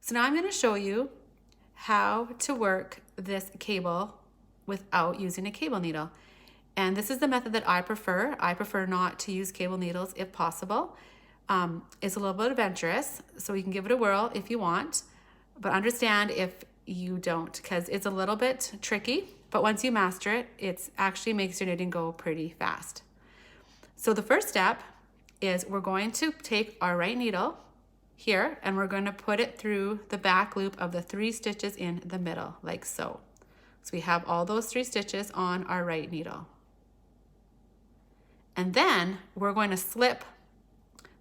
So now I'm going to show you how to work this cable without using a cable needle. And this is the method that I prefer. I prefer not to use cable needles if possible. It's a little bit adventurous, so you can give it a whirl if you want, but understand if you don't, because it's a little bit tricky, but once you master it, it actually makes your knitting go pretty fast. So the first step is we're going to take our right needle here and we're going to put it through the back loop of the 3 stitches in the middle, like so. So we have all those 3 stitches on our right needle. And then we're going to slip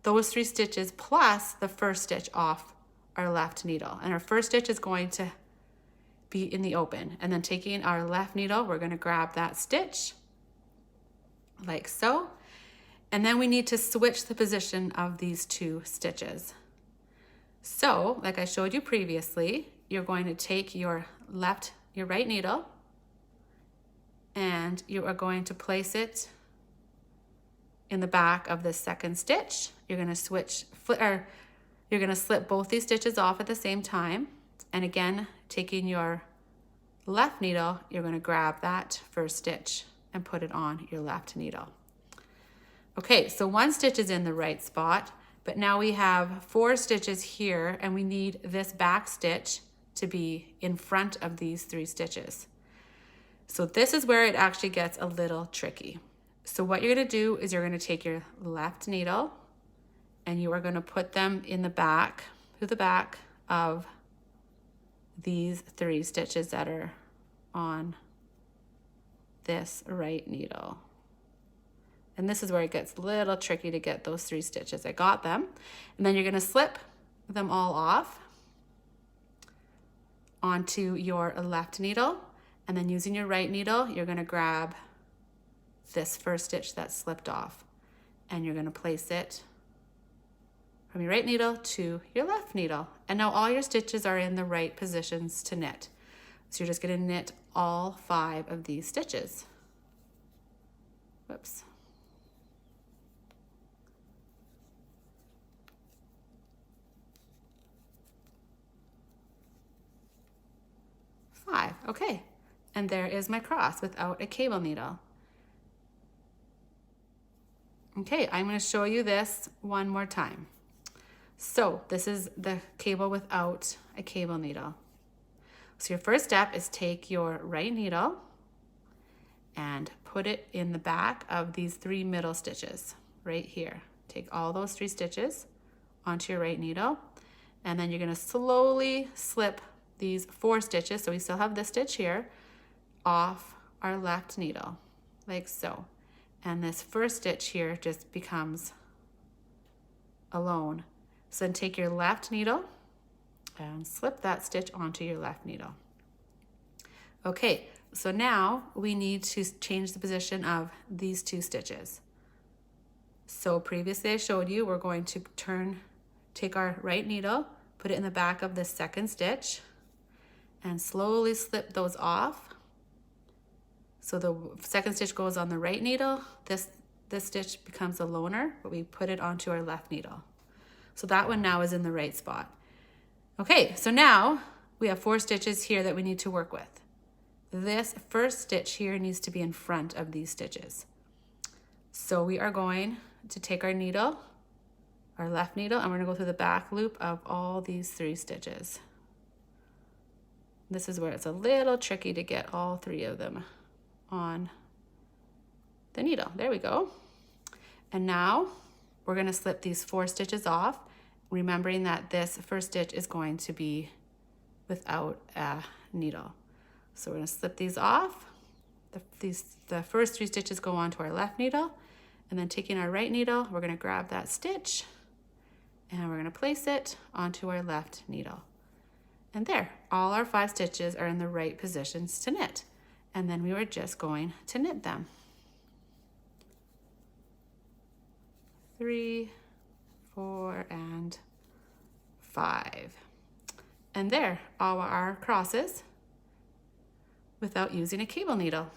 those 3 stitches plus the first stitch off our left needle. And our first stitch is going to be in the open. And then taking our left needle, we're going to grab that stitch like so. And then we need to switch the position of these 2 stitches. So, like I showed you previously, you're going to take your right needle and you are going to place it in the back of the second stitch. You're going to slip both these stitches off at the same time. And again, taking your left needle, you're going to grab that first stitch and put it on your left needle. Okay, so 1 stitch is in the right spot, but now we have 4 stitches here and we need this back stitch to be in front of these 3 stitches. So this is where it actually gets a little tricky. So what you're going to do is you're going to take your left needle and you are going to put them in the back, through the back of these 3 stitches that are on this right needle. And this is where it gets a little tricky to get those 3 stitches. I got them. And then you're going to slip them all off onto your left needle. And then using your right needle, you're going to grab this first stitch that slipped off. And you're going to place it from your right needle to your left needle. And now all your stitches are in the right positions to knit. So you're just going to knit all 5 of these stitches. Whoops. Okay, and there is my cross without a cable needle. Okay, I'm going to show you this one more time. So this is the cable without a cable needle. So your first step is take your right needle and put it in the back of these 3 middle stitches right here. Take all those 3 stitches onto your right needle, and then you're going to slowly slip these 4 stitches, so we still have this stitch here, off our left needle, like so. And this first stitch here just becomes alone. So then take your left needle and slip that stitch onto your left needle. Okay, so now we need to change the position of these 2 stitches. So previously I showed you we're going to take our right needle, put it in the back of the second stitch, and slowly slip those off. So the second stitch goes on the right needle. This stitch becomes a loner, but we put it onto our left needle. So that one now is in the right spot. Okay, so now we have 4 stitches here that we need to work with. This first stitch here needs to be in front of these stitches. So we are going to take our needle, our left needle, and we're going to go through the back loop of all these 3 stitches. This is where it's a little tricky to get all 3 of them on the needle. There we go. And now we're going to slip these 4 stitches off, remembering that this first stitch is going to be without a needle. So we're going to slip these off. The first 3 stitches go onto our left needle, and then taking our right needle, we're going to grab that stitch and we're going to place it onto our left needle. And there, all our 5 stitches are in the right positions to knit. And then we were just going to knit them. 3, 4, and 5. And there, all our crosses without using a cable needle.